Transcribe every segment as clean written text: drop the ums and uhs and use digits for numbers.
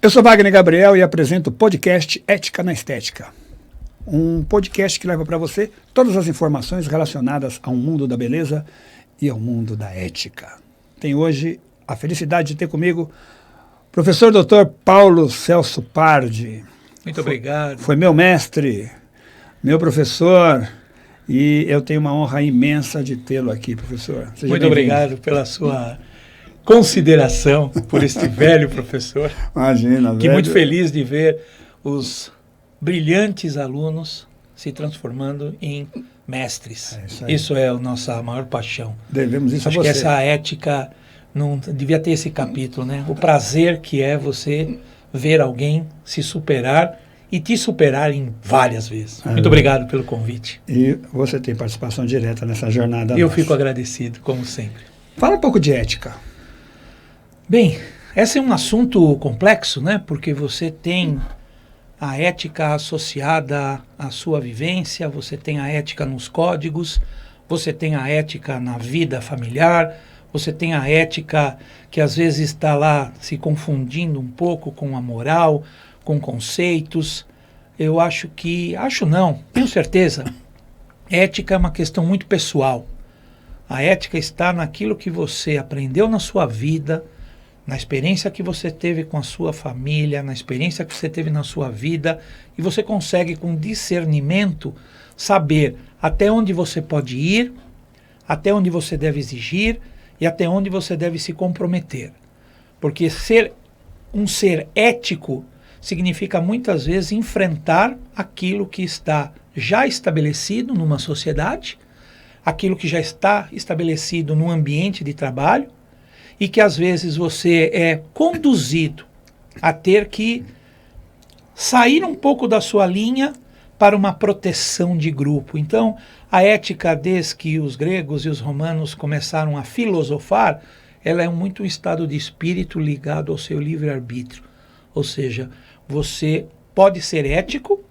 Eu sou Wagner Gabriel e apresento o podcast Ética na Estética. Um podcast que leva para você todas as informações relacionadas ao mundo da beleza e ao mundo da ética. Tenho hoje a felicidade de ter comigo o professor Dr. Paulo Celso Pardi. Muito obrigado. Foi meu mestre, meu professor, e eu tenho uma honra imensa de tê-lo aqui, professor. Seja muito obrigado pela sua consideração por este velho professor. Imagina, que muito feliz de ver os brilhantes alunos se transformando em mestres. Isso é a nossa maior paixão. Devemos isso Acho a você. Que essa ética não devia ter esse capítulo, né? O prazer que é você ver alguém se superar e te superar em várias vezes. Muito obrigado pelo convite. E você tem participação direta nessa jornada. Eu fico agradecido, como sempre. Fala um pouco de ética. Bem, esse é um assunto complexo, né? Porque você tem a ética associada à sua vivência, você tem a ética nos códigos, você tem a ética na vida familiar, você tem a ética que às vezes está lá se confundindo um pouco com a moral, com conceitos. Eu acho não, tenho certeza, ética é uma questão muito pessoal. A ética está naquilo que você aprendeu na sua vida, na experiência que você teve com a sua família, na experiência que você teve na sua vida, e você consegue com discernimento saber até onde você pode ir, até onde você deve exigir e até onde você deve se comprometer. Porque ser um ser ético significa muitas vezes enfrentar aquilo que está já estabelecido numa sociedade, aquilo que já está estabelecido num ambiente de trabalho, e que às vezes você é conduzido a ter que sair um pouco da sua linha para uma proteção de grupo. Então, a ética, desde que os gregos e os romanos começaram a filosofar, ela é muito um estado de espírito ligado ao seu livre-arbítrio. Ou seja, você pode ser ético,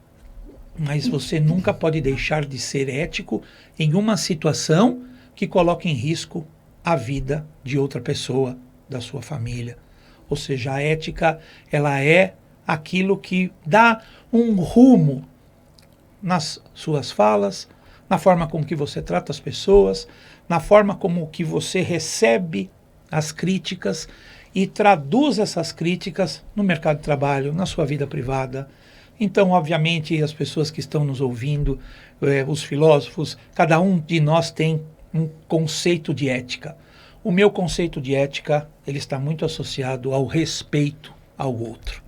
mas você nunca pode deixar de ser ético em uma situação que coloque em risco a vida de outra pessoa, da sua família. Ou seja, a ética, ela é aquilo que dá um rumo nas suas falas, na forma como que você trata as pessoas, na forma como que você recebe as críticas e traduz essas críticas no mercado de trabalho, na sua vida privada. Então, obviamente, as pessoas que estão nos ouvindo, os filósofos, cada um de nós tem um conceito de ética. O meu conceito de ética, ele está muito associado ao respeito ao outro.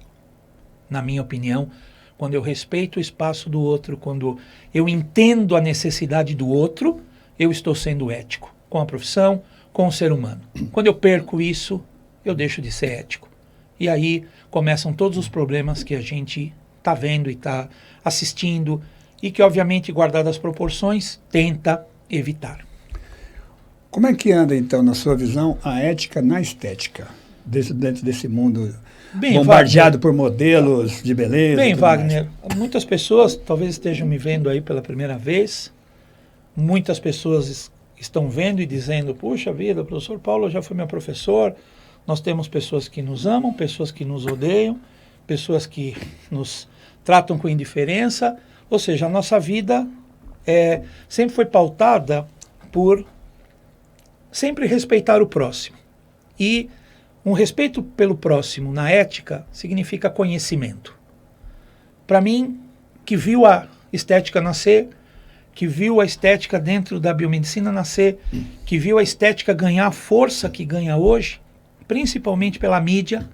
Na minha opinião, quando eu respeito o espaço do outro, quando eu entendo a necessidade do outro, eu estou sendo ético com a profissão, com o ser humano. Quando eu perco isso, eu deixo de ser ético. E aí começam todos os problemas que a gente está vendo e está assistindo e que, obviamente, guardado as proporções, tenta evitar. Como é que anda, então, na sua visão, a ética na estética, dentro desse mundo bombardeado por modelos de beleza? Bem, Wagner, muitas pessoas talvez estejam me vendo aí pela primeira vez, muitas pessoas estão vendo e dizendo, puxa vida, o professor Paulo já foi meu professor, nós temos pessoas que nos amam, pessoas que nos odeiam, pessoas que nos tratam com indiferença, ou seja, a nossa vida sempre foi pautada por sempre respeitar o próximo. E um respeito pelo próximo na ética significa conhecimento. Para mim, que viu a estética nascer, que viu a estética dentro da biomedicina nascer, que viu a estética ganhar a força que ganha hoje, principalmente pela mídia,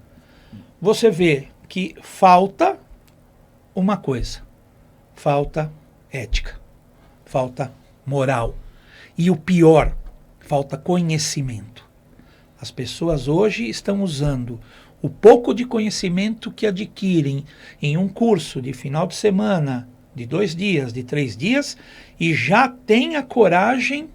você vê que falta uma coisa. Falta ética. Falta moral. E o pior, falta conhecimento. As pessoas hoje estão usando o pouco de conhecimento que adquirem em um curso de final de semana, de 2 dias, de 3 dias, e já têm a coragem,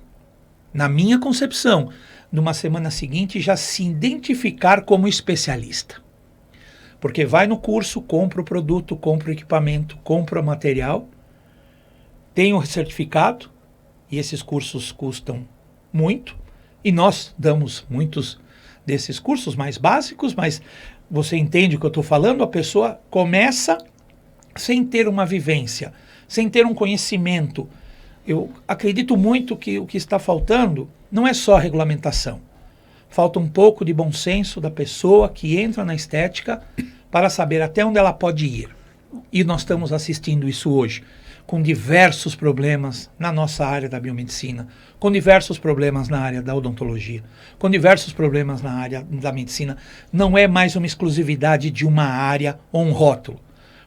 na minha concepção, numa semana seguinte já se identificar como especialista. Porque vai no curso, compra o produto, compra o equipamento, compra o material, tem o certificado, e esses cursos custam muito, e nós damos muitos desses cursos mais básicos, mas você entende o que eu estou falando, a pessoa começa sem ter uma vivência, sem ter um conhecimento. Eu acredito muito que o que está faltando não é só a regulamentação. Falta um pouco de bom senso da pessoa que entra na estética para saber até onde ela pode ir. E nós estamos assistindo isso hoje, com diversos problemas na nossa área da biomedicina, com diversos problemas na área da odontologia, com diversos problemas na área da medicina. Não é mais uma exclusividade de uma área ou um rótulo,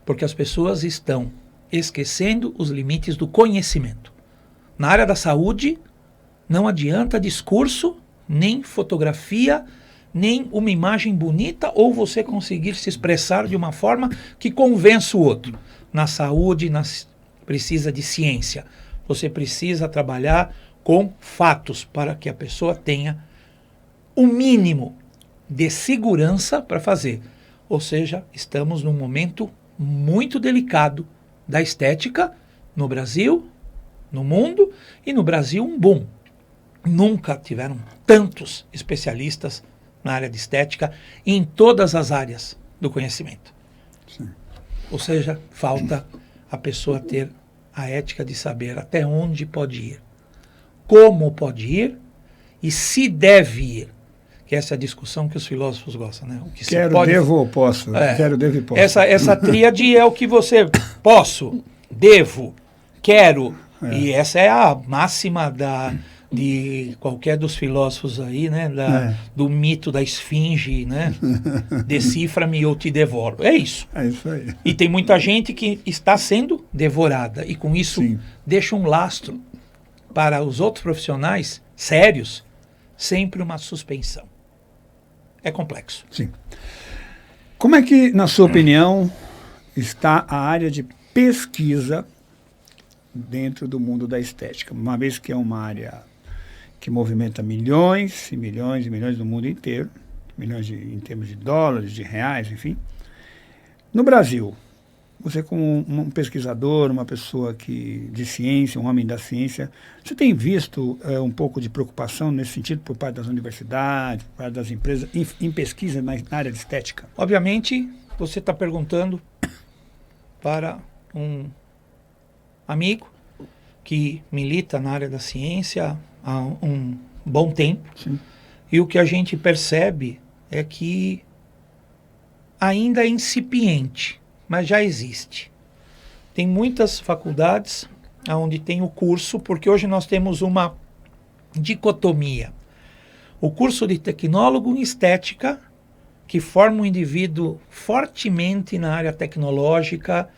porque as pessoas estão esquecendo os limites do conhecimento. Na área da saúde, não adianta discurso, nem fotografia, nem uma imagem bonita ou você conseguir se expressar de uma forma que convença o outro. Na saúde, precisa de ciência. Você precisa trabalhar com fatos para que a pessoa tenha o mínimo de segurança para fazer. Ou seja, estamos num momento muito delicado da estética no Brasil, no mundo, e no Brasil um boom. Nunca tiveram tantos especialistas na área de estética em todas as áreas do conhecimento. Sim. Ou seja, falta a pessoa ter a ética de saber até onde pode ir, como pode ir e se deve ir. Que essa é a discussão que os filósofos gostam, né? O que Quero, pode... devo ou posso? Quero, devo e posso. Essa tríade é o que você posso, devo, quero. E essa é a máxima de qualquer dos filósofos aí, né? Do mito da esfinge, né? Decifra-me ou te devoro. É isso. É isso aí. E tem muita gente que está sendo devorada. E com isso deixa um lastro para os outros profissionais sérios, sempre uma suspensão. É complexo. Sim. Como é que, na sua opinião, está a área de pesquisa dentro do mundo da estética? Uma vez que é uma área que movimenta milhões e milhões e milhões no mundo inteiro, em termos de dólares, de reais, enfim. No Brasil, você como um pesquisador, uma pessoa de ciência, um homem da ciência, você tem visto um pouco de preocupação nesse sentido por parte das universidades, por parte das empresas, em pesquisa na área de estética? Obviamente, você está perguntando para um amigo que milita na área da ciência há um bom tempo. Sim. E o que a gente percebe é que ainda é incipiente, mas já existe. Tem muitas faculdades onde tem o curso, porque hoje nós temos uma dicotomia. O curso de tecnólogo em estética, que forma um indivíduo fortemente na área tecnológica,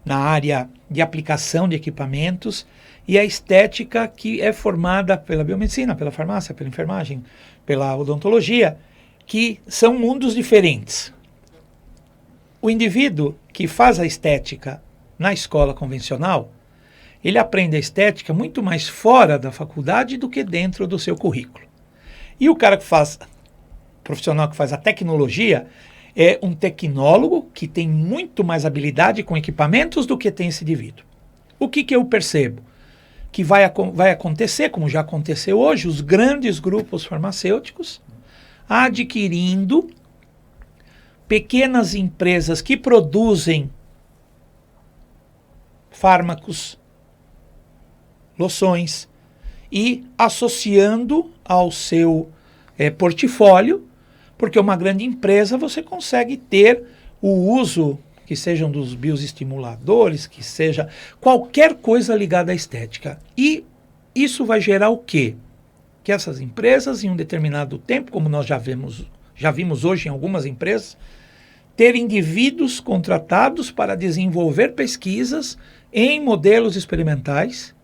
na área de aplicação de equipamentos, e a estética que é formada pela biomedicina, pela farmácia, pela enfermagem, pela odontologia, que são mundos diferentes. O indivíduo que faz a estética na escola convencional, ele aprende a estética muito mais fora da faculdade do que dentro do seu currículo. E o cara profissional que faz a tecnologia, é um tecnólogo que tem muito mais habilidade com equipamentos do que tem esse indivíduo. O que eu percebo? Que vai acontecer, como já aconteceu hoje, os grandes grupos farmacêuticos adquirindo pequenas empresas que produzem fármacos, loções e associando ao seu portfólio, porque uma grande empresa você consegue ter o uso, que sejam dos bioestimuladores, que seja qualquer coisa ligada à estética. E isso vai gerar o quê? Que essas empresas, em um determinado tempo, como nós já vimos hoje em algumas empresas, ter indivíduos contratados para desenvolver pesquisas em modelos experimentais,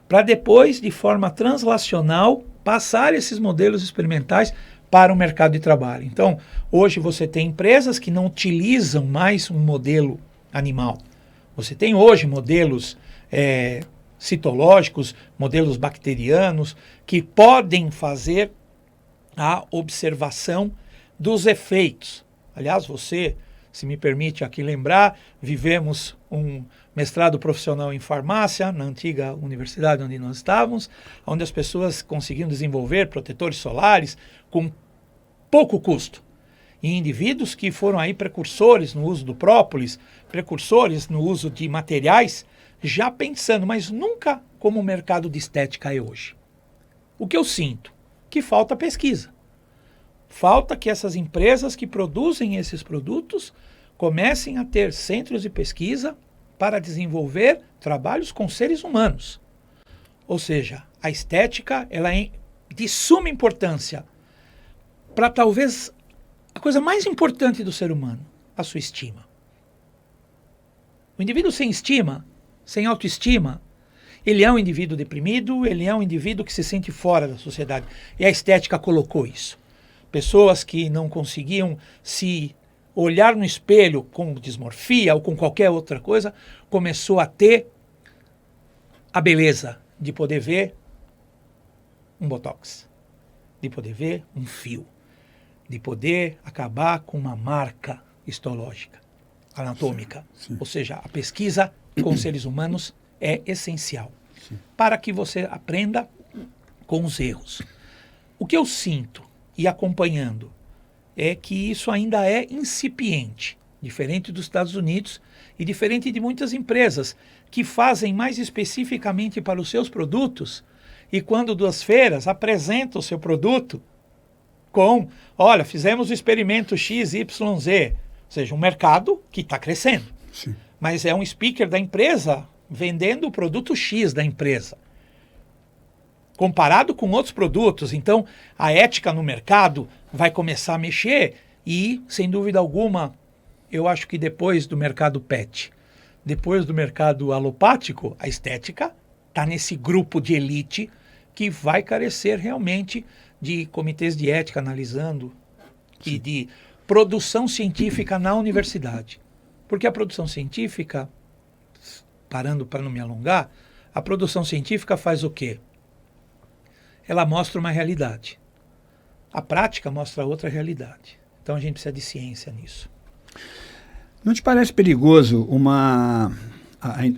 para depois, de forma translacional, passar esses modelos experimentais para o mercado de trabalho. Então, hoje você tem empresas que não utilizam mais um modelo animal. Você tem hoje modelos citológicos, modelos bacterianos, que podem fazer a observação dos efeitos. Aliás, você, se me permite aqui lembrar, vivemos um mestrado profissional em farmácia, na antiga universidade onde nós estávamos, onde as pessoas conseguiam desenvolver protetores solares com pouco custo. E indivíduos que foram aí precursores no uso do própolis, precursores no uso de materiais, já pensando, mas nunca como o mercado de estética é hoje. O que eu sinto? Que falta pesquisa. Falta que essas empresas que produzem esses produtos comecem a ter centros de pesquisa para desenvolver trabalhos com seres humanos. Ou seja, a estética ela é de suma importância para talvez a coisa mais importante do ser humano, a sua estima. O indivíduo sem estima, sem autoestima, ele é um indivíduo deprimido, ele é um indivíduo que se sente fora da sociedade. E a estética colocou isso. Pessoas que não conseguiam se olhar no espelho com dismorfia ou com qualquer outra coisa, começou a ter a beleza de poder ver um botox, de poder ver um fio, de poder acabar com uma marca histológica, anatômica. Sim. Ou seja, a pesquisa com seres humanos é essencial para que você aprenda com os erros. O que eu sinto e acompanhando é que isso ainda é incipiente, diferente dos Estados Unidos e diferente de muitas empresas que fazem mais especificamente para os seus produtos e quando das feiras apresentam o seu produto com, olha, fizemos o experimento XYZ, ou seja, um mercado que está crescendo. Sim. Mas é um speaker da empresa vendendo o produto X da empresa, comparado com outros produtos. Então, a ética no mercado vai começar a mexer e, sem dúvida alguma, eu acho que depois do mercado pet, depois do mercado alopático, a estética está nesse grupo de elite que vai carecer realmente de comitês de ética analisando e de produção científica na universidade. Porque a produção científica, parando para não me alongar, a produção científica faz o quê? Ela mostra uma realidade. A prática mostra outra realidade. Então a gente precisa de ciência nisso. Não te parece perigoso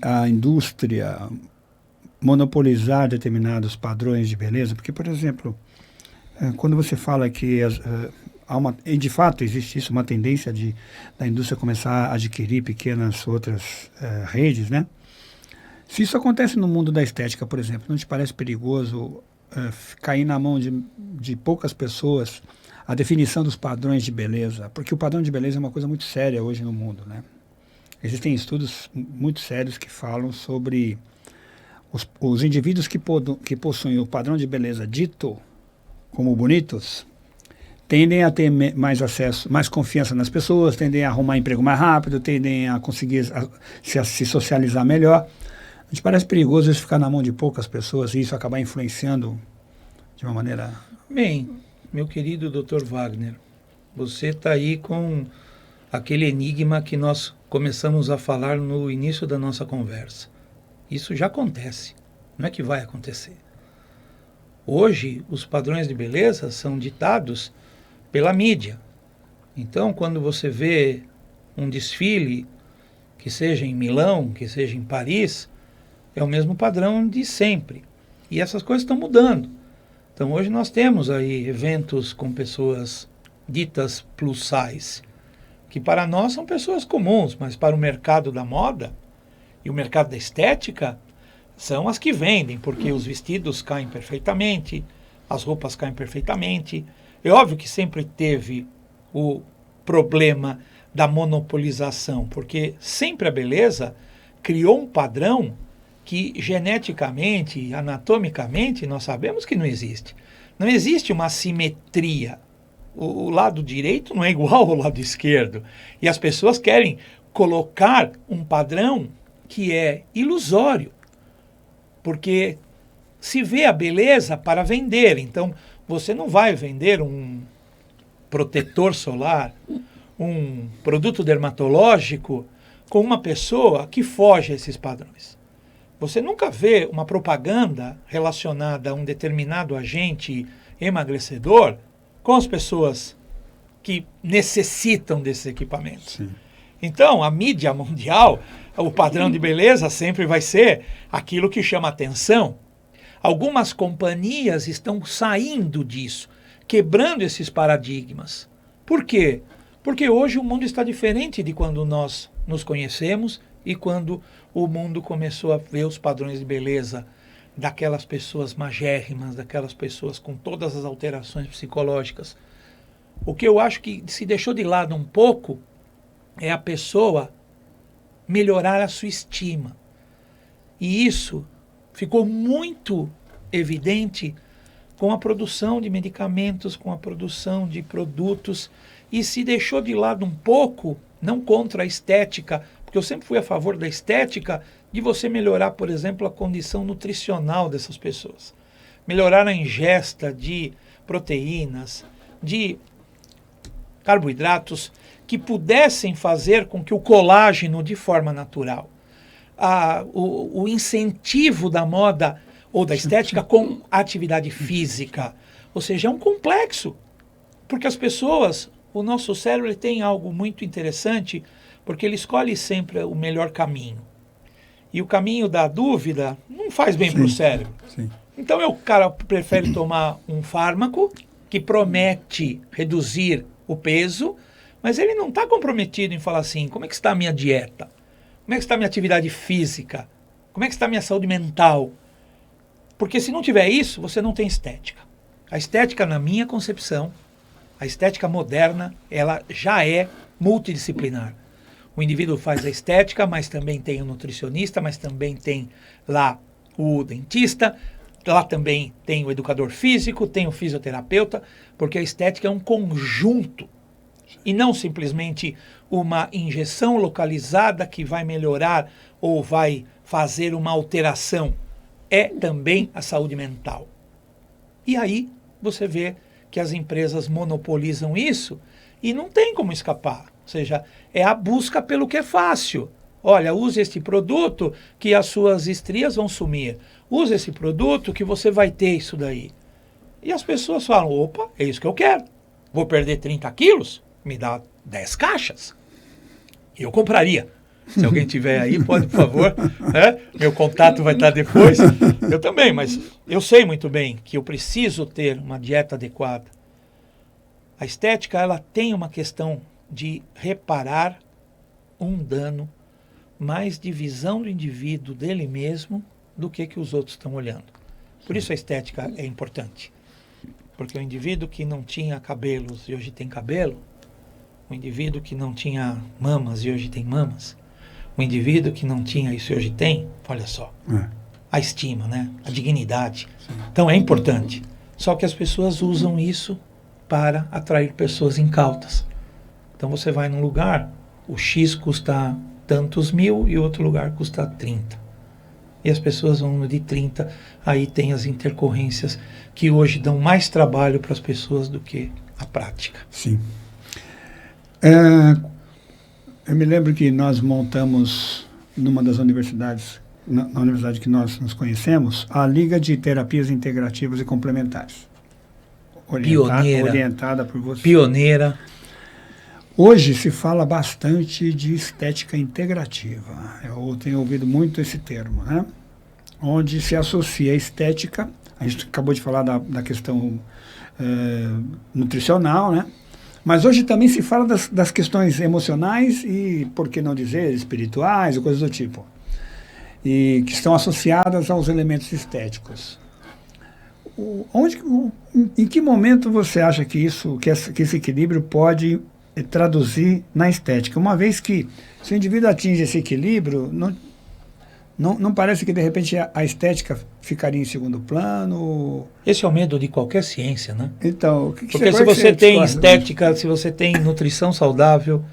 a indústria monopolizar determinados padrões de beleza? Porque, por exemplo, quando você fala que e de fato existe isso, uma tendência da indústria começar a adquirir pequenas outras redes, né? Se isso acontece no mundo da estética, por exemplo, não te parece perigoso cair na mão de poucas pessoas a definição dos padrões de beleza? Porque o padrão de beleza é uma coisa muito séria hoje no mundo, né? Existem estudos muito sérios que falam sobre os indivíduos que possuem o padrão de beleza dito como bonitos tendem a ter mais acesso, mais confiança nas pessoas, tendem a arrumar emprego mais rápido, tendem a conseguir se socializar melhor. A gente parece perigoso isso ficar na mão de poucas pessoas e isso acabar influenciando de uma maneira... Bem, meu querido Dr. Wagner, você está aí com aquele enigma que nós começamos a falar no início da nossa conversa. Isso já acontece, não é que vai acontecer. Hoje, os padrões de beleza são ditados pela mídia. Então, quando você vê um desfile, que seja em Milão, que seja em Paris, é o mesmo padrão de sempre. E essas coisas estão mudando. Então, hoje nós temos aí eventos com pessoas ditas plus size, que para nós são pessoas comuns, mas para o mercado da moda e o mercado da estética, são as que vendem, porque os vestidos caem perfeitamente, as roupas caem perfeitamente. É óbvio que sempre teve o problema da monopolização, porque sempre a beleza criou um padrão que geneticamente, anatomicamente, nós sabemos que não existe. Não existe uma simetria. O lado direito não é igual ao lado esquerdo. E as pessoas querem colocar um padrão que é ilusório, porque se vê a beleza para vender. Então, você não vai vender um protetor solar, um produto dermatológico com uma pessoa que foge a esses padrões. Você nunca vê uma propaganda relacionada a um determinado agente emagrecedor com as pessoas que necessitam desses equipamentos. Sim. Então, a mídia mundial, o padrão de beleza sempre vai ser aquilo que chama atenção. Algumas companhias estão saindo disso, quebrando esses paradigmas. Por quê? Porque hoje o mundo está diferente de quando nós nos conhecemos e quando o mundo começou a ver os padrões de beleza daquelas pessoas magérrimas, daquelas pessoas com todas as alterações psicológicas. O que eu acho que se deixou de lado um pouco é a pessoa melhorar a sua estima. E isso ficou muito evidente com a produção de medicamentos, com a produção de produtos, e se deixou de lado um pouco, não contra a estética, porque eu sempre fui a favor da estética, de você melhorar, por exemplo, a condição nutricional dessas pessoas. Melhorar a ingesta de proteínas, de carboidratos, que pudessem fazer com que o colágeno, de forma natural, o incentivo da moda ou da estética com atividade física. Ou seja, é um complexo. Porque as pessoas, o nosso cérebro ele tem algo muito interessante, porque ele escolhe sempre o melhor caminho. E o caminho da dúvida não faz bem para o cérebro. Sim. Então o cara prefere tomar um fármaco que promete reduzir o peso, mas ele não está comprometido em falar assim, como é que está a minha dieta? Como é que está a minha atividade física? Como é que está a minha saúde mental? Porque se não tiver isso, você não tem estética. A estética, na minha concepção, a estética moderna, ela já é multidisciplinar. O indivíduo faz a estética, mas também tem o nutricionista, mas também tem lá o dentista, lá também tem o educador físico, tem o fisioterapeuta, porque a estética é um conjunto e não simplesmente uma injeção localizada que vai melhorar ou vai fazer uma alteração. É também a saúde mental. E aí você vê que as empresas monopolizam isso e não tem como escapar. Ou seja, é a busca pelo que é fácil. Olha, use este produto que as suas estrias vão sumir. Use esse produto que você vai ter isso daí. E as pessoas falam, opa, é isso que eu quero. Vou perder 30 quilos? Me dá 10 caixas. Eu compraria. Se alguém tiver aí, pode, por favor. Meu contato vai estar depois. Eu também, mas eu sei muito bem que eu preciso ter uma dieta adequada. A estética, ela tem uma questão de reparar um dano mais de visão do indivíduo, dele mesmo, do que os outros estão olhando. Por isso a estética é importante. Porque o indivíduo que não tinha cabelos e hoje tem cabelo, o indivíduo que não tinha mamas e hoje tem mamas, o indivíduo que não tinha isso e hoje tem, olha só, a estima, né? A dignidade. Sim. Então é importante. Só que as pessoas usam isso para atrair pessoas incautas. Então você vai num lugar, o X custa tantos mil e outro lugar custa 30. E as pessoas vão no de 30, aí tem as intercorrências que hoje dão mais trabalho para as pessoas do que a prática. Sim. Eu me lembro que nós montamos, numa das universidades, na universidade que nós nos conhecemos, a Liga de Terapias Integrativas e Complementares. Orientada por você. Pioneira. Hoje se fala bastante de estética integrativa. Eu tenho ouvido muito esse termo, né? Onde se associa a estética, a gente acabou de falar da questão nutricional, né? Mas hoje também se fala das questões emocionais e, por que não dizer, espirituais e coisas do tipo. E que estão associadas aos elementos estéticos. Em que momento você acha que esse equilíbrio pode traduzir na estética? Uma vez que, se o indivíduo atinge esse equilíbrio, não parece que, de repente, a estética ficaria em segundo plano? Esse é o medo de qualquer ciência, né? Então, porque se você tem estética, se você tem nutrição saudável,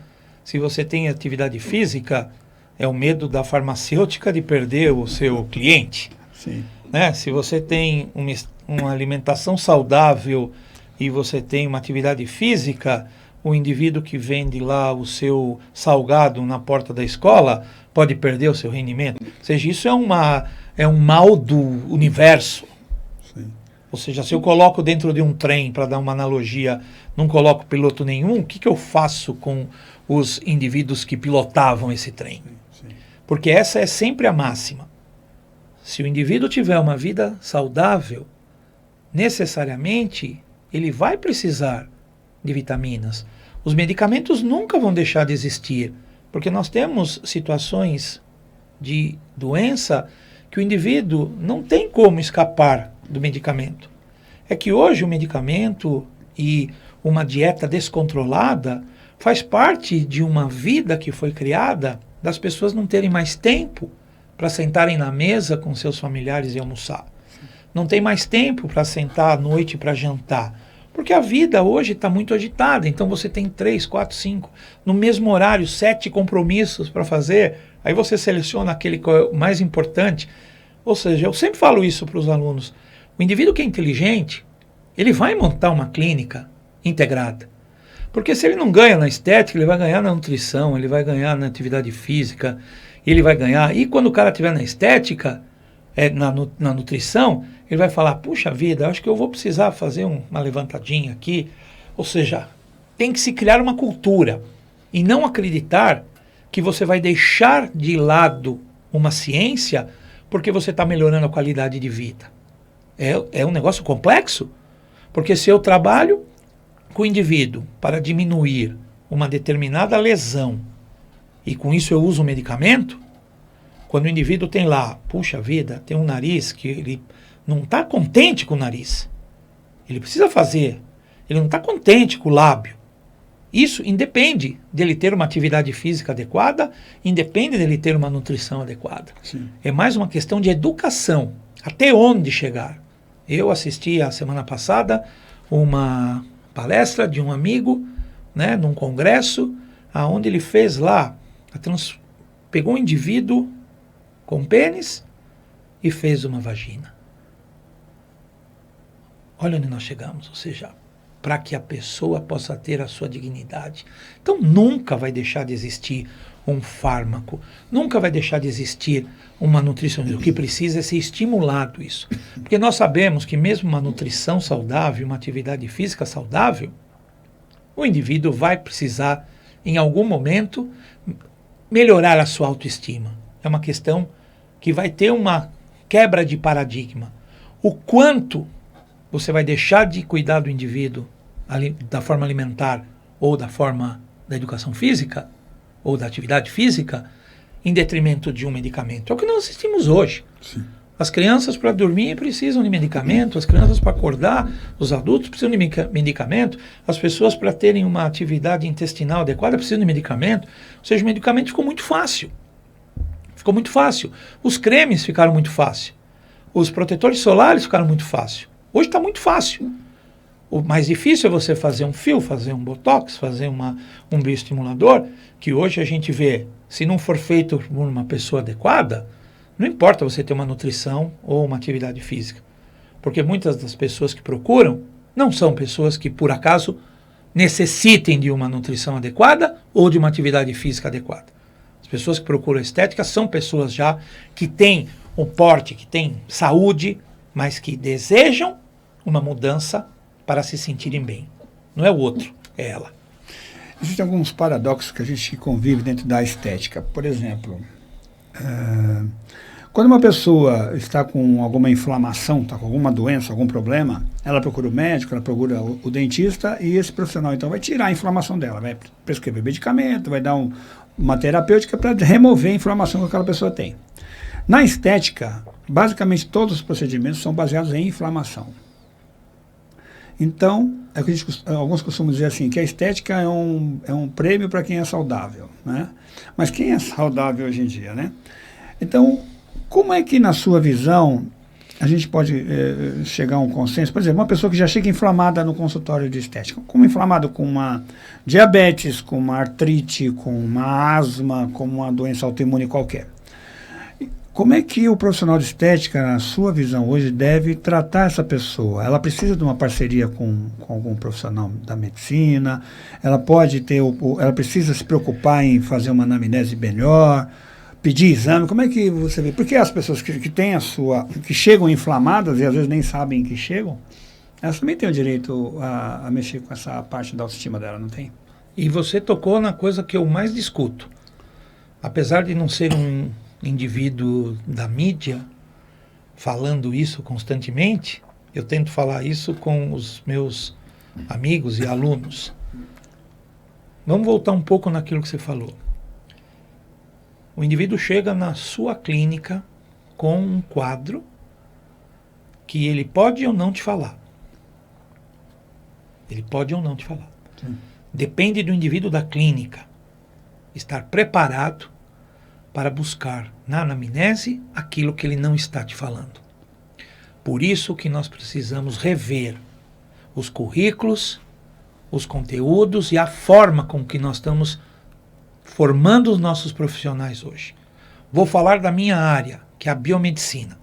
se você tem atividade física, é o medo da farmacêutica de perder o seu cliente. Sim. Né? Se você tem uma alimentação saudável e você tem uma atividade física, o indivíduo que vende lá o seu salgado na porta da escola pode perder o seu rendimento. Ou seja, isso é um mal do universo. Sim. Ou seja, se eu coloco dentro de um trem, para dar uma analogia, não coloco piloto nenhum, o que eu faço com os indivíduos que pilotavam esse trem? Sim. Porque essa é sempre a máxima. Se o indivíduo tiver uma vida saudável, necessariamente ele vai precisar de vitaminas. Os medicamentos nunca vão deixar de existir, porque nós temos situações de doença que o indivíduo não tem como escapar do medicamento. É que hoje o medicamento e uma dieta descontrolada faz parte de uma vida que foi criada das pessoas não terem mais tempo para sentarem na mesa com seus familiares e almoçar. Não tem mais tempo para sentar à noite para jantar. Porque a vida hoje está muito agitada, então você tem 3, 4, 5, no mesmo horário, 7 compromissos para fazer, aí você seleciona aquele que é o mais importante. Ou seja, eu sempre falo isso para os alunos, o indivíduo que é inteligente, ele vai montar uma clínica integrada. Porque se ele não ganha na estética, ele vai ganhar na nutrição, ele vai ganhar na atividade física, ele vai ganhar. E quando o cara estiver na estética, na nutrição, ele vai falar, puxa vida, acho que eu vou precisar fazer uma levantadinha aqui. Ou seja, tem que se criar uma cultura e não acreditar que você vai deixar de lado uma ciência porque você está melhorando a qualidade de vida. É um negócio complexo, porque se eu trabalho com o indivíduo para diminuir uma determinada lesão e com isso eu uso um medicamento, quando o indivíduo tem lá, puxa vida, tem um nariz que ele não está contente com o nariz. Ele precisa fazer. Ele não está contente com o lábio. Isso independe dele ter uma atividade física adequada, independe dele ter uma nutrição adequada. Sim. É mais uma questão de educação. Até onde chegar? Eu assisti a semana passada uma palestra de um amigo, né, num congresso, onde ele fez lá, pegou um indivíduo com pênis e fez uma vagina. Olha onde nós chegamos, ou seja, para que a pessoa possa ter a sua dignidade. Então nunca vai deixar de existir um fármaco, nunca vai deixar de existir uma nutrição. O que precisa é ser estimulado isso. Porque nós sabemos que mesmo uma nutrição saudável, uma atividade física saudável, o indivíduo vai precisar, em algum momento, melhorar a sua autoestima. É uma questão que vai ter uma quebra de paradigma. O quanto você vai deixar de cuidar do indivíduo da forma alimentar ou da forma da educação física ou da atividade física em detrimento de um medicamento. É o que nós assistimos hoje. Sim. As crianças para dormir precisam de medicamento, as crianças para acordar, os adultos precisam de medicamento, as pessoas para terem uma atividade intestinal adequada precisam de medicamento. Ou seja, o medicamento ficou muito fácil. Ficou muito fácil. Os cremes ficaram muito fácil. Os protetores solares ficaram muito fácil. Hoje está muito fácil. O mais difícil é você fazer um fio, fazer um botox, fazer um bioestimulador, que hoje a gente vê, se não for feito por uma pessoa adequada, não importa você ter uma nutrição ou uma atividade física. Porque muitas das pessoas que procuram não são pessoas que, por acaso, necessitem de uma nutrição adequada ou de uma atividade física adequada. As pessoas que procuram estética são pessoas já que têm um porte, que têm saúde, mas que desejam uma mudança para se sentirem bem. Não é o outro, é ela. Existem alguns paradoxos que a gente convive dentro da estética. Por exemplo, quando uma pessoa está com alguma inflamação, está com alguma doença, algum problema, ela procura o médico, ela procura o dentista e esse profissional então vai tirar a inflamação dela, vai prescrever medicamento, vai dar uma terapêutica para remover a inflamação que aquela pessoa tem. Na estética, basicamente todos os procedimentos são baseados em inflamação. Então, alguns costumam dizer assim, que a estética é um prêmio para quem é saudável, né? Mas quem é saudável hoje em dia, né? Então, como é que na sua visão a gente pode chegar a um consenso? Por exemplo, uma pessoa que já chega inflamada no consultório de estética, como inflamado com uma diabetes, com uma artrite, com uma asma, com uma doença autoimune qualquer. Como é que o profissional de estética, na sua visão hoje, deve tratar essa pessoa? Ela precisa de uma parceria com algum profissional da medicina? Ela pode ter, ela precisa se preocupar em fazer uma anamnese melhor, pedir exame? Como é que você vê? Porque as pessoas que têm que chegam inflamadas e às vezes nem sabem que chegam, elas também têm o direito a mexer com essa parte da autoestima dela, não tem? E você tocou na coisa que eu mais discuto. Apesar de não ser um indivíduo da mídia falando isso constantemente, eu tento falar isso com os meus amigos e alunos, vamos voltar um pouco naquilo que você falou. O indivíduo chega na sua clínica com um quadro que ele pode ou não te falar. Ele pode ou não te falar. Sim. Depende do indivíduo da clínica estar preparado para buscar na anamnese aquilo que ele não está te falando. Por isso que nós precisamos rever os currículos, os conteúdos e a forma com que nós estamos formando os nossos profissionais hoje. Vou falar da minha área, que é a biomedicina.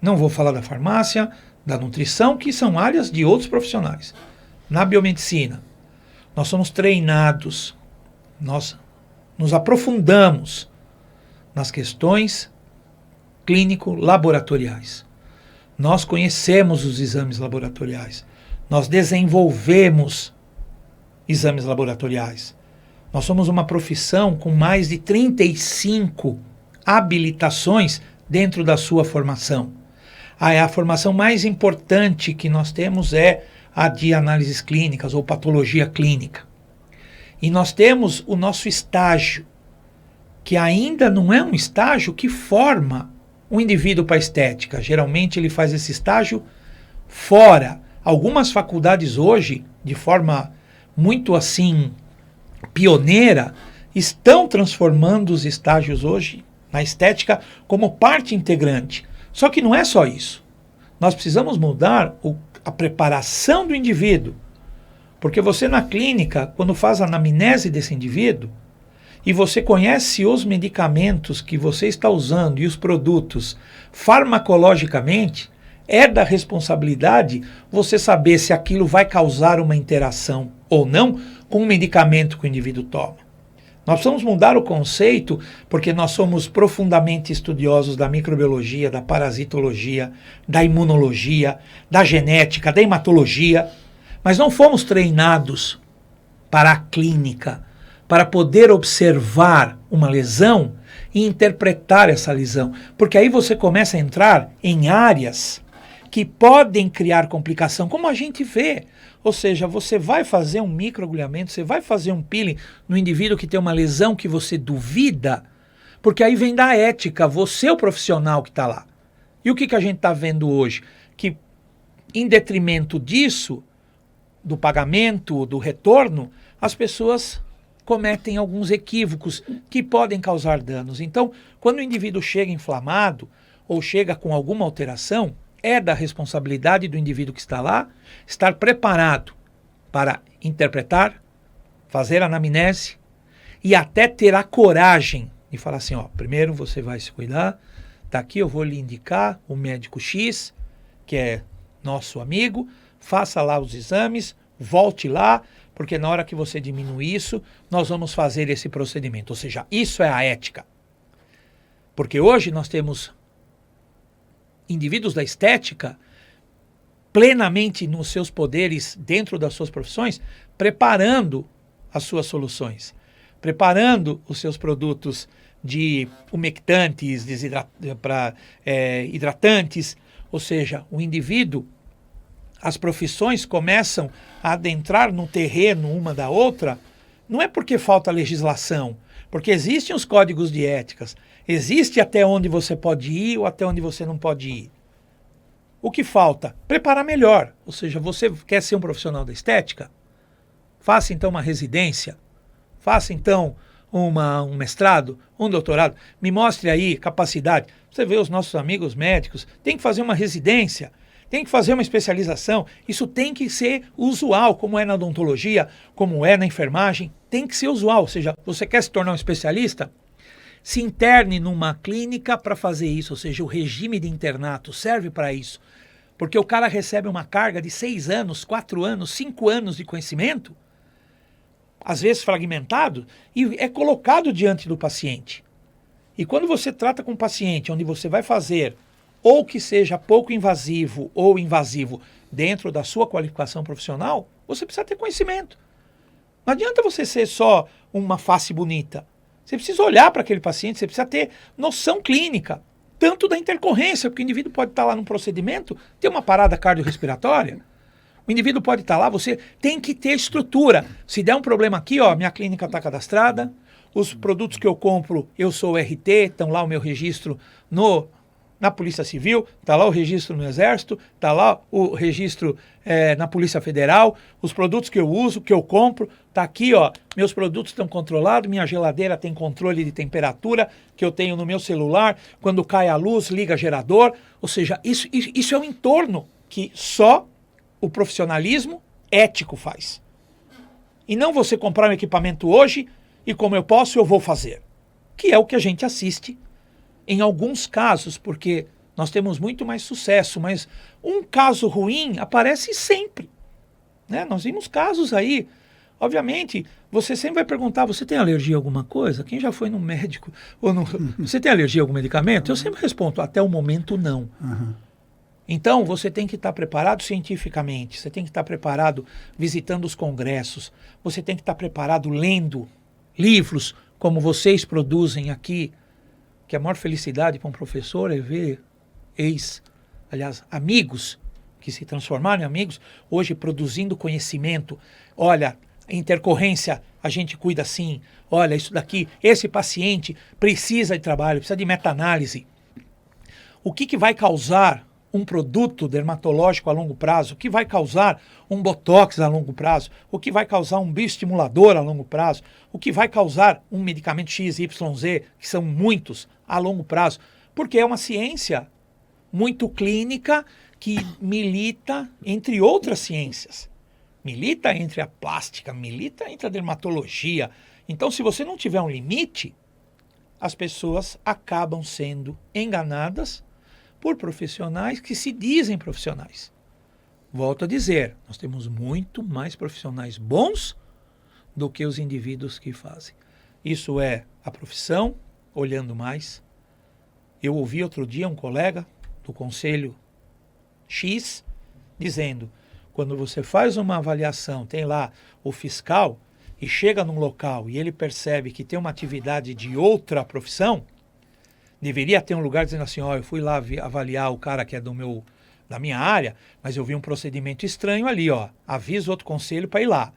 Não vou falar da farmácia, da nutrição, que são áreas de outros profissionais. Na biomedicina, nós somos treinados, nós nos aprofundamos nas questões clínico-laboratoriais. Nós conhecemos os exames laboratoriais. Nós desenvolvemos exames laboratoriais. Nós somos uma profissão com mais de 35 habilitações dentro da sua formação. A formação mais importante que nós temos é a de análises clínicas ou patologia clínica. E nós temos o nosso estágio, que ainda não é um estágio que forma um indivíduo para a estética. Geralmente ele faz esse estágio fora. Algumas faculdades hoje, de forma muito assim pioneira, estão transformando os estágios hoje na estética como parte integrante. Só que não é só isso. Nós precisamos mudar a preparação do indivíduo. Porque você na clínica, quando faz a anamnese desse indivíduo, e você conhece os medicamentos que você está usando e os produtos farmacologicamente, é da responsabilidade você saber se aquilo vai causar uma interação ou não com o medicamento que o indivíduo toma. Nós precisamos mudar o conceito porque nós somos profundamente estudiosos da microbiologia, da parasitologia, da imunologia, da genética, da hematologia, mas não fomos treinados para a clínica, para poder observar uma lesão e interpretar essa lesão. Porque aí você começa a entrar em áreas que podem criar complicação, como a gente vê. Ou seja, você vai fazer um microagulhamento, você vai fazer um peeling no indivíduo que tem uma lesão que você duvida, porque aí vem da ética, você é o profissional que está lá. E o que a gente está vendo hoje? Que em detrimento disso, do pagamento, do retorno, as pessoas cometem alguns equívocos que podem causar danos. Então, quando o indivíduo chega inflamado ou chega com alguma alteração, é da responsabilidade do indivíduo que está lá estar preparado para interpretar, fazer a anamnese e até ter a coragem de falar assim, ó, primeiro você vai se cuidar, tá aqui, eu vou lhe indicar o médico X, que é nosso amigo, faça lá os exames, volte lá, porque na hora que você diminuir isso, nós vamos fazer esse procedimento. Ou seja, isso é a ética. Porque hoje nós temos indivíduos da estética plenamente nos seus poderes dentro das suas profissões, preparando as suas soluções, preparando os seus produtos de umectantes, hidratantes, ou seja, o indivíduo, as profissões começam a adentrar no terreno uma da outra, não é porque falta legislação, porque existem os códigos de éticas, existe até onde você pode ir ou até onde você não pode ir. O que falta? Preparar melhor. Ou seja, você quer ser um profissional da estética? Faça então uma residência, faça então um mestrado, um doutorado, me mostre aí capacidade. Você vê os nossos amigos médicos, tem que fazer uma residência, tem que fazer uma especialização, isso tem que ser usual, como é na odontologia, como é na enfermagem, tem que ser usual. Ou seja, você quer se tornar um especialista? Se interne numa clínica para fazer isso, ou seja, o regime de internato serve para isso. Porque o cara recebe uma carga de 6 anos, 4 anos, 5 anos de conhecimento, às vezes fragmentado, e é colocado diante do paciente. E quando você trata com um paciente onde você vai fazer ou que seja pouco invasivo ou invasivo dentro da sua qualificação profissional, você precisa ter conhecimento. Não adianta você ser só uma face bonita. Você precisa olhar para aquele paciente, você precisa ter noção clínica, tanto da intercorrência, porque o indivíduo pode estar lá num procedimento, ter uma parada cardiorrespiratória. O indivíduo pode estar lá, você tem que ter estrutura. Se der um problema aqui, ó, minha clínica está cadastrada, os produtos que eu compro, eu sou RT, estão lá o meu registro na Polícia Civil, está lá o registro no Exército, está lá o registro na Polícia Federal, os produtos que eu uso, que eu compro, está aqui, ó, meus produtos estão controlados, minha geladeira tem controle de temperatura que eu tenho no meu celular, quando cai a luz, liga gerador, ou seja, isso é um entorno que só o profissionalismo ético faz. E não você comprar um equipamento hoje e como eu posso, eu vou fazer. Que é o que a gente assiste em alguns casos, porque nós temos muito mais sucesso, mas um caso ruim aparece sempre. Né? Nós vimos casos aí. Obviamente, você sempre vai perguntar, você tem alergia a alguma coisa? Quem já foi no médico? Ou não, você tem alergia a algum medicamento? Eu sempre respondo, até o momento não. Uhum. Então, você tem que estar preparado cientificamente, você tem que estar preparado visitando os congressos, você tem que estar preparado lendo livros como vocês produzem aqui, que a maior felicidade para um professor é ver amigos que se transformaram em amigos, hoje produzindo conhecimento. Olha, intercorrência, a gente cuida assim. Olha, isso daqui, esse paciente precisa de trabalho, precisa de meta-análise. O que vai causar um produto dermatológico a longo prazo, o que vai causar um botox a longo prazo, o que vai causar um bioestimulador a longo prazo, o que vai causar um medicamento XYZ, que são muitos, a longo prazo, porque é uma ciência muito clínica que milita entre outras ciências. Milita entre a plástica, milita entre a dermatologia. Então, se você não tiver um limite, as pessoas acabam sendo enganadas por profissionais que se dizem profissionais. Volto a dizer, nós temos muito mais profissionais bons do que os indivíduos que fazem. Isso é a profissão, olhando mais. Eu ouvi outro dia um colega do Conselho X dizendo, quando você faz uma avaliação, tem lá o fiscal e chega num local e ele percebe que tem uma atividade de outra profissão, deveria ter um lugar dizendo assim, ó, eu fui lá avaliar o cara que é da minha área, mas eu vi um procedimento estranho ali, ó. Avisa outro conselho para ir lá,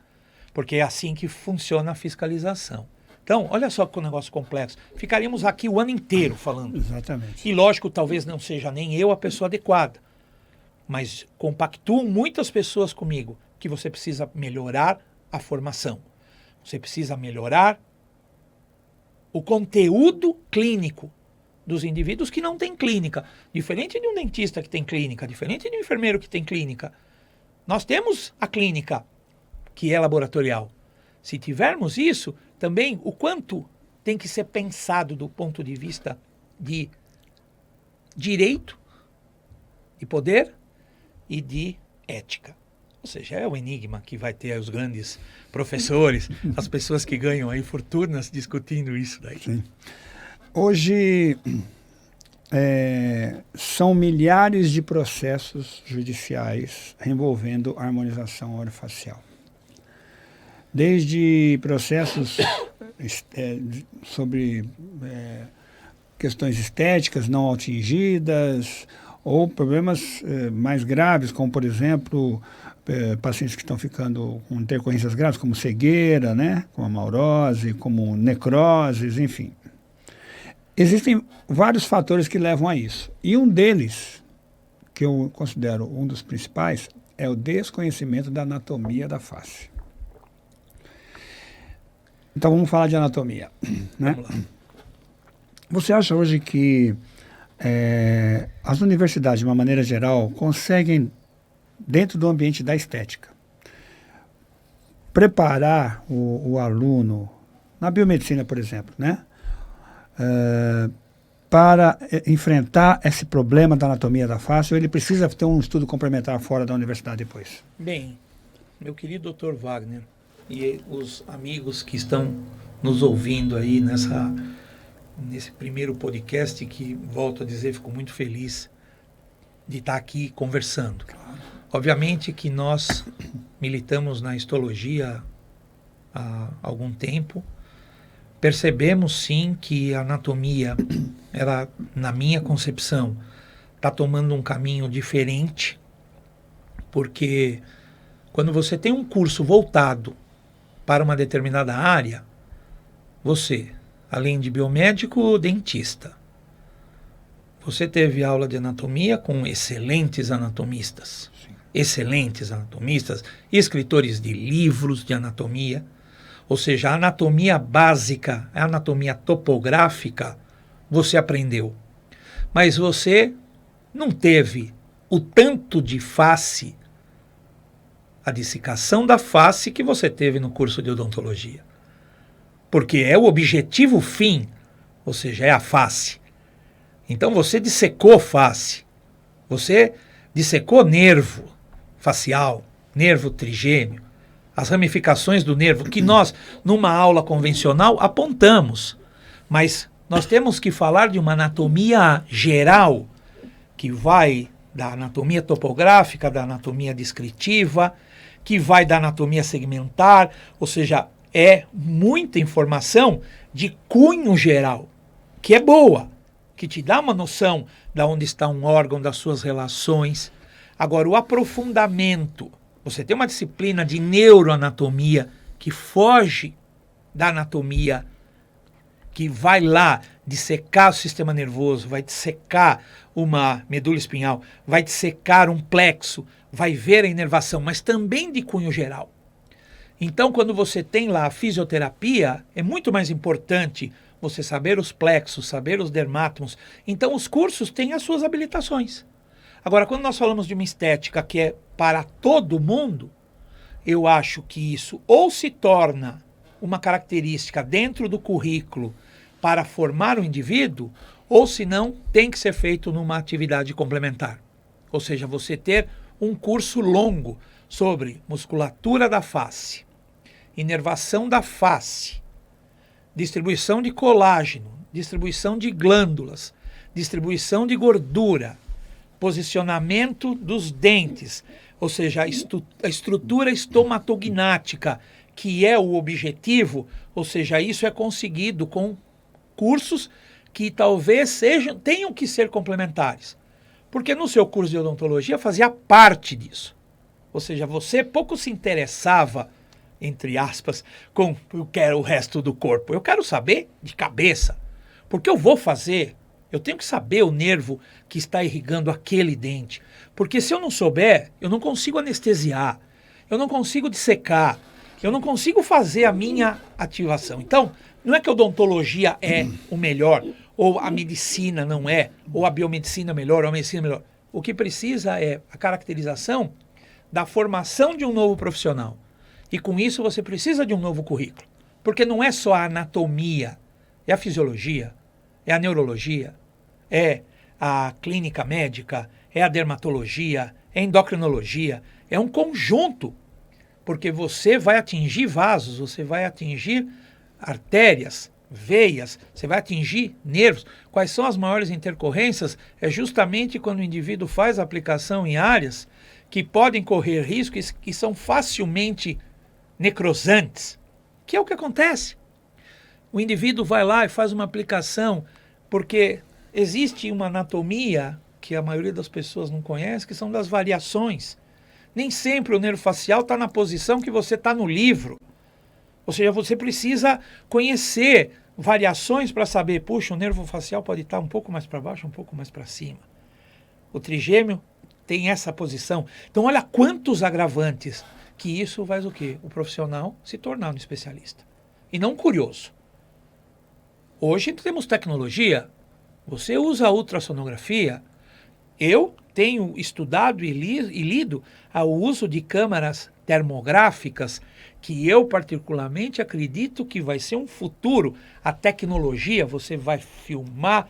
porque é assim que funciona a fiscalização. Então, olha só que negócio complexo. Ficaríamos aqui o ano inteiro falando. Exatamente. E lógico, talvez não seja nem eu a pessoa adequada, mas compactuam muitas pessoas comigo que você precisa melhorar a formação. Você precisa melhorar o conteúdo clínico dos indivíduos que não têm clínica. Diferente de um dentista que tem clínica, diferente de um enfermeiro que tem clínica. Nós temos a clínica, que é laboratorial. Se tivermos isso, também o quanto tem que ser pensado do ponto de vista de direito, de poder e de ética. Ou seja, é o enigma que vai ter os grandes professores, as pessoas que ganham aí fortunas discutindo isso daí. Sim. Hoje, são milhares de processos judiciais envolvendo harmonização orofacial. Desde processos sobre questões estéticas não atingidas ou problemas mais graves, como, por exemplo, pacientes que estão ficando com intercorrências graves, como cegueira, né, como amaurose, como necroses, enfim. Existem vários fatores que levam a isso. E um deles, que eu considero um dos principais, é o desconhecimento da anatomia da face. Então vamos falar de anatomia. Né? Vamos lá. Você acha hoje que as universidades, de uma maneira geral, conseguem, dentro do ambiente da estética, preparar o aluno, na biomedicina, por exemplo, né? Para enfrentar esse problema da anatomia da face, ou ele precisa ter um estudo complementar fora da universidade depois? Bem, meu querido Dr. Wagner e os amigos que estão nos ouvindo aí nesse primeiro podcast, que, volto a dizer, fico muito feliz de estar aqui conversando. Obviamente que nós militamos na histologia há algum tempo. Percebemos sim que a anatomia, ela, na minha concepção, está tomando um caminho diferente, porque quando você tem um curso voltado para uma determinada área, você, além de biomédico, dentista, você teve aula de anatomia com excelentes anatomistas. Sim. Excelentes anatomistas, escritores de livros de anatomia. Ou seja, a anatomia básica, a anatomia topográfica, você aprendeu. Mas você não teve o tanto de face, a dissecação da face que você teve no curso de odontologia. Porque é o objetivo fim, ou seja, é a face. Então você dissecou face, você dissecou nervo facial, nervo trigêmeo, as ramificações do nervo que nós, numa aula convencional, apontamos. Mas nós temos que falar de uma anatomia geral, que vai da anatomia topográfica, da anatomia descritiva, que vai da anatomia segmentar, ou seja, é muita informação de cunho geral, que é boa, que te dá uma noção de onde está um órgão, das suas relações. Agora, o aprofundamento, você tem uma disciplina de neuroanatomia que foge da anatomia, que vai lá dissecar o sistema nervoso, vai dissecar uma medula espinhal, vai dissecar um plexo, vai ver a inervação, mas também de cunho geral. Então, quando você tem lá a fisioterapia, é muito mais importante você saber os plexos, saber os dermátomos. Então, os cursos têm as suas habilitações. Agora, quando nós falamos de uma estética que é para todo mundo, eu acho que isso ou se torna uma característica dentro do currículo para formar o indivíduo, ou se não, tem que ser feito numa atividade complementar. Ou seja, você ter um curso longo sobre musculatura da face, inervação da face, distribuição de colágeno, distribuição de glândulas, distribuição de gordura, posicionamento dos dentes, ou seja, a estrutura estomatognática, que é o objetivo, ou seja, isso é conseguido com cursos que talvez tenham que ser complementares. Porque no seu curso de odontologia fazia parte disso. Ou seja, você pouco se interessava, entre aspas, com eu quero o resto do corpo. Eu quero saber de cabeça. Porque eu vou fazer, eu tenho que saber o nervo que está irrigando aquele dente. Porque se eu não souber, eu não consigo anestesiar, eu não consigo dissecar, eu não consigo fazer a minha ativação. Então, não é que a odontologia é o melhor, ou a medicina não é, ou a biomedicina é melhor, ou a medicina é melhor. O que precisa é a caracterização da formação de um novo profissional. E com isso você precisa de um novo currículo. Porque não é só a anatomia, é a fisiologia, é a neurologia, é a clínica médica, é a dermatologia, é a endocrinologia, é um conjunto. Porque você vai atingir vasos, você vai atingir artérias, veias, você vai atingir nervos. Quais são as maiores intercorrências? É justamente quando o indivíduo faz a aplicação em áreas que podem correr riscos, que são facilmente necrosantes, que é o que acontece. O indivíduo vai lá e faz uma aplicação porque existe uma anatomia que a maioria das pessoas não conhece, que são das variações. Nem sempre o nervo facial está na posição que você está no livro. Ou seja, você precisa conhecer variações para saber, puxa, o nervo facial pode estar um pouco mais para baixo, um pouco mais para cima. O trigêmeo tem essa posição. Então, olha quantos agravantes que isso faz o quê? O profissional se tornar um especialista. E não um curioso. Hoje temos tecnologia. Você usa a ultrassonografia. Eu tenho estudado e lido ao uso de câmaras termográficas, que eu particularmente acredito que vai ser um futuro. A tecnologia, você vai filmar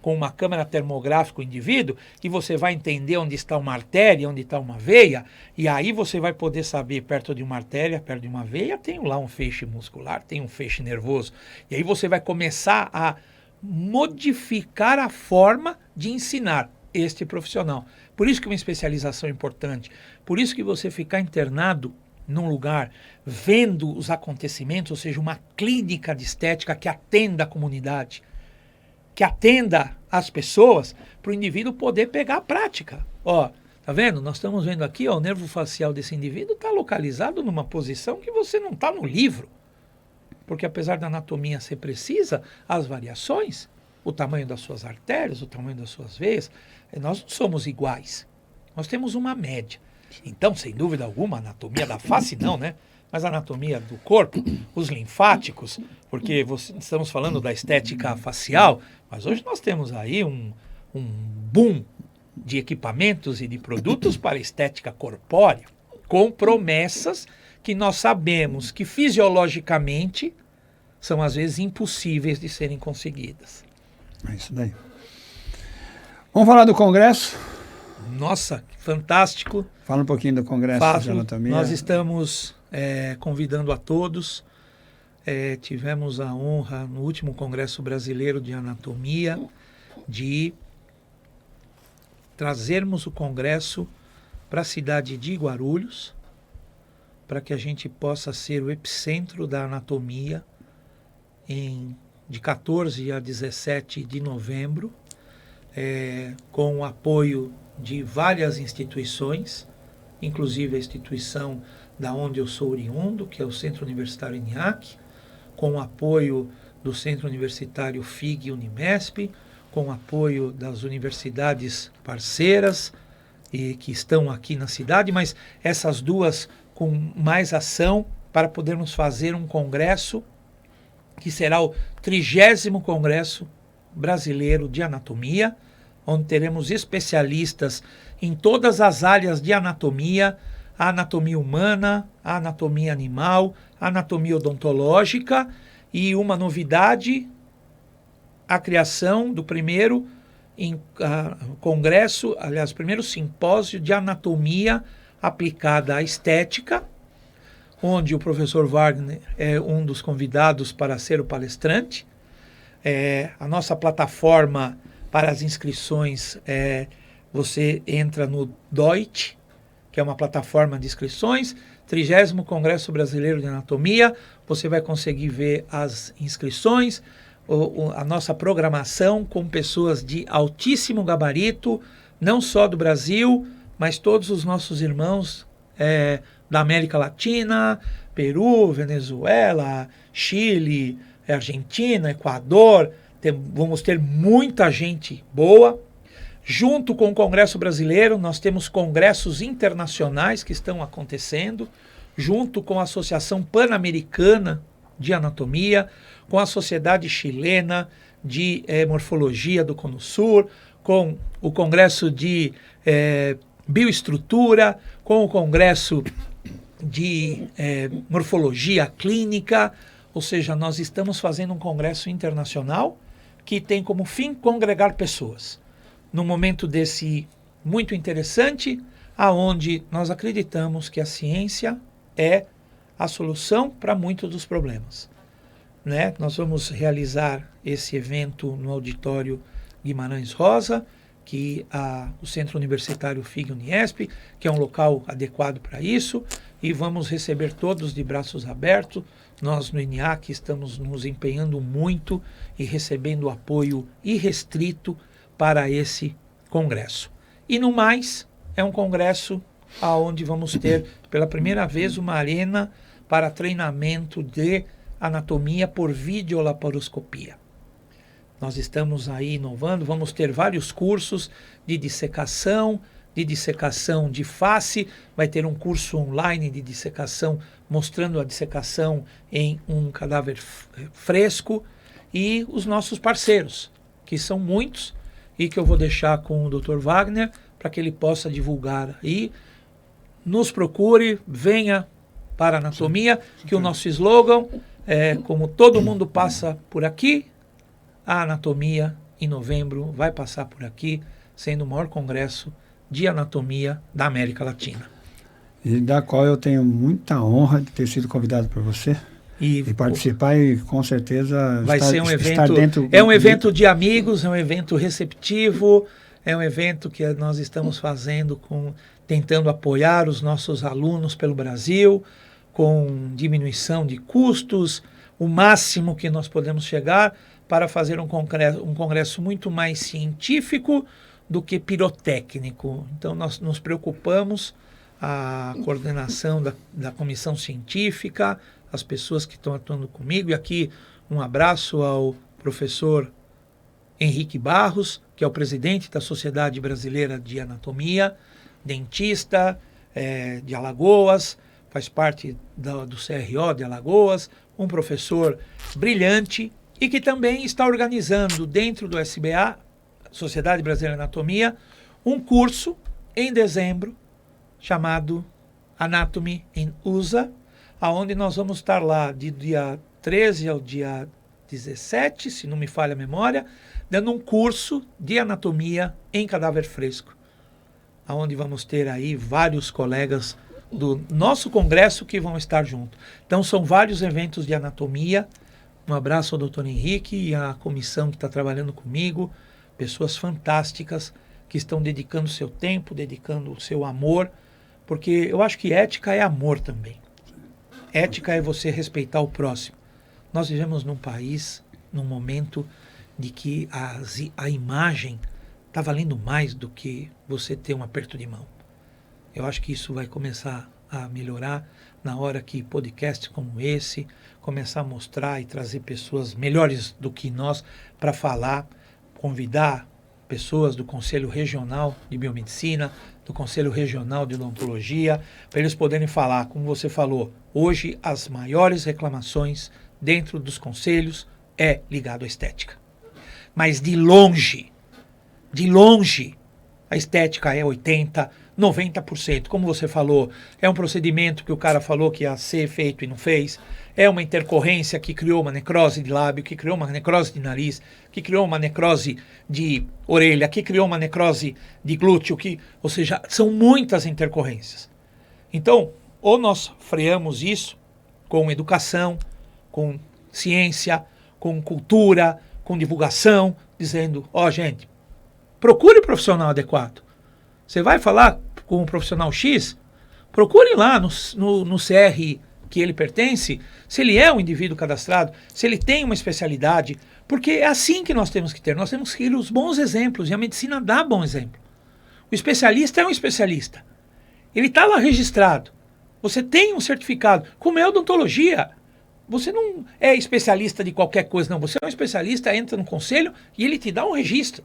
com uma câmera termográfica o indivíduo e você vai entender onde está uma artéria, onde está uma veia, e aí você vai poder saber, perto de uma artéria, perto de uma veia, tem lá um feixe muscular, tem um feixe nervoso. E aí você vai começar a modificar a forma de ensinar este profissional. Por isso que uma especialização é importante. Por isso que você ficar internado num lugar, vendo os acontecimentos, ou seja, uma clínica de estética que atenda a comunidade, que atenda as pessoas, para o indivíduo poder pegar a prática. Ó, Tá vendo? Nós estamos vendo aqui, ó, o nervo facial desse indivíduo está localizado numa posição que você não está no livro. Porque apesar da anatomia ser precisa, as variações, o tamanho das suas artérias, o tamanho das suas veias, nós não somos iguais. Nós temos uma média. Então, sem dúvida alguma, a anatomia da face não, né? Mas a anatomia do corpo, os linfáticos, porque estamos falando da estética facial, mas hoje nós temos aí um boom de equipamentos e de produtos para estética corpórea, com promessas que nós sabemos que fisiologicamente são às vezes impossíveis de serem conseguidas. É isso daí. Vamos falar do Congresso? Nossa, fantástico. Fala um pouquinho do Congresso de Anatomia. Nós estamos convidando a todos. Tivemos a honra no último Congresso Brasileiro de Anatomia de trazermos o Congresso para a cidade de Guarulhos, para que a gente possa ser o epicentro da anatomia de 14 a 17 de novembro, com o apoio de várias instituições, inclusive a instituição da onde eu sou oriundo, que é o Centro Universitário INIAC, com o apoio do Centro Universitário FIG Unimesp, com o apoio das universidades parceiras e que estão aqui na cidade, mas essas duas com mais ação para podermos fazer um congresso que será o 30º Congresso Brasileiro de Anatomia, onde teremos especialistas em todas as áreas de anatomia, a anatomia humana, a anatomia animal, a anatomia odontológica e uma novidade, a criação do primeiro congresso, aliás, primeiro simpósio de anatomia aplicada à estética, onde o professor Wagner é um dos convidados para ser o palestrante. A nossa plataforma para as inscrições, você entra no Deutsch, que é uma plataforma de inscrições, 30º Congresso Brasileiro de Anatomia, você vai conseguir ver as inscrições, a nossa programação com pessoas de altíssimo gabarito, não só do Brasil, mas todos os nossos irmãos da América Latina, Peru, Venezuela, Chile, Argentina, Equador. Vamos ter muita gente boa. Junto com o Congresso Brasileiro, nós temos congressos internacionais que estão acontecendo, junto com a Associação Pan-Americana de Anatomia, com a Sociedade Chilena de Morfologia do Cono Sur, com o Congresso de Bioestrutura, com o Congresso de Morfologia Clínica, ou seja, nós estamos fazendo um congresso internacional que tem como fim congregar pessoas. Num momento desse muito interessante, aonde nós acreditamos que a ciência é a solução para muitos dos problemas. Nós vamos realizar esse evento no auditório Guimarães Rosa, que o Centro Universitário FIG Uniesp, que é um local adequado para isso, e vamos receber todos de braços abertos. Nós no INIAC estamos nos empenhando muito e recebendo apoio irrestrito para esse congresso. E no mais, é um congresso onde vamos ter pela primeira vez uma arena para treinamento de anatomia por videolaparoscopia. Nós estamos aí inovando, vamos ter vários cursos de dissecação de face, vai ter um curso online de dissecação mostrando a dissecação em um cadáver fresco e os nossos parceiros, que são muitos e que eu vou deixar com o Dr. Wagner para que ele possa divulgar aí. Nos procure, venha para a anatomia, que o nosso slogan é: como todo mundo passa por aqui, a anatomia em novembro vai passar por aqui, sendo o maior congresso de anatomia da América Latina. E da qual eu tenho muita honra de ter sido convidado por você e participar, e com certeza vai ser um evento, estar dentro. É um evento de amigos, é um evento receptivo, é um evento que nós estamos fazendo tentando apoiar os nossos alunos pelo Brasil, com diminuição de custos, o máximo que nós podemos chegar para fazer um congresso muito mais científico do que pirotécnico. Então, nós nos preocupamos, a coordenação da comissão científica, as pessoas que estão atuando comigo, e aqui um abraço ao professor Henrique Barros, que é o presidente da Sociedade Brasileira de Anatomia, dentista de Alagoas, faz parte do CRO de Alagoas, um professor brilhante e que também está organizando dentro do SBA, Sociedade Brasileira de Anatomia, um curso em dezembro chamado Anatomy in USA, aonde nós vamos estar lá de dia 13 ao dia 17, se não me falha a memória, dando um curso de anatomia em cadáver fresco, aonde vamos ter aí vários colegas do nosso congresso que vão estar junto. Então são vários eventos de anatomia. Um abraço ao Dr. Henrique e à comissão que está trabalhando comigo, pessoas fantásticas que estão dedicando seu tempo, dedicando o seu amor, porque eu acho que ética é amor também. Ética é você respeitar o próximo. Nós vivemos num país, num momento de que a imagem está valendo mais do que você ter um aperto de mão. Eu acho que isso vai começar a melhorar na hora que podcasts como esse começar a mostrar e trazer pessoas melhores do que nós para falar, convidar pessoas do Conselho Regional de Biomedicina, do Conselho Regional de Odontologia, para eles poderem falar, como você falou, hoje as maiores reclamações dentro dos conselhos é ligado à estética. Mas de longe, a estética é 80%, 90%. Como você falou, é um procedimento que o cara falou que ia ser feito e não fez. É uma intercorrência que criou uma necrose de lábio, que criou uma necrose de nariz, que criou uma necrose de orelha, que criou uma necrose de glúteo, ou seja, são muitas intercorrências. Então, ou nós freamos isso com educação, com ciência, com cultura, com divulgação, dizendo, gente, procure o profissional adequado. Você vai falar com um profissional X, procure lá no CR que ele pertence, se ele é um indivíduo cadastrado, se ele tem uma especialidade, porque é assim que nós temos que ter. Nós temos que ir os bons exemplos, e a medicina dá bom exemplo. O especialista é um especialista. Ele está lá registrado. Você tem um certificado, como é a odontologia. Você não é especialista de qualquer coisa, não. Você é um especialista, entra no conselho e ele te dá um registro.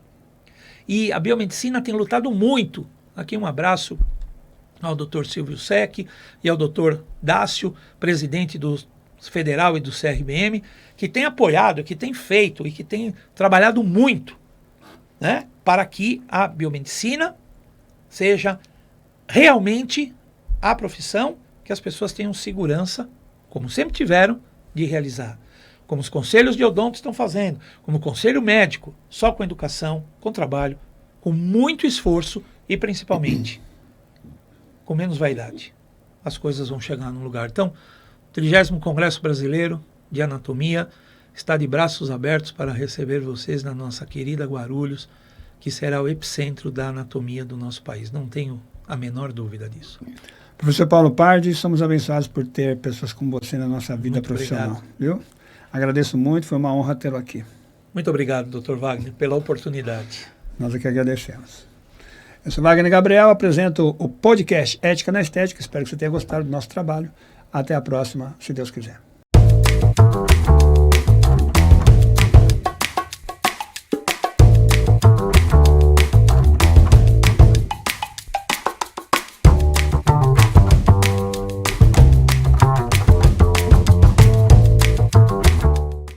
E a biomedicina tem lutado muito. Aqui um abraço ao Dr. Silvio Sec e ao Dr. Dácio, presidente do Federal e do CRBM, que tem apoiado, que tem feito e que tem trabalhado muito, né, para que a biomedicina seja realmente a profissão que as pessoas tenham segurança, como sempre tiveram, de realizar. Como os conselhos de odonto estão fazendo, como o conselho médico, só com educação, com trabalho, com muito esforço e principalmente com menos vaidade. As coisas vão chegar num lugar. Então, o 30º Congresso Brasileiro de Anatomia está de braços abertos para receber vocês na nossa querida Guarulhos, que será o epicentro da anatomia do nosso país. Não tenho a menor dúvida disso. Professor Paulo Pardi, somos abençoados por ter pessoas como você na nossa vida muito profissional. Obrigado. Viu? Agradeço muito, foi uma honra tê-lo aqui. Muito obrigado, Dr. Wagner, pela oportunidade. Nós aqui agradecemos. Eu sou Wagner Gabriel, apresento o podcast Ética na Estética. Espero que você tenha gostado do nosso trabalho. Até a próxima, se Deus quiser.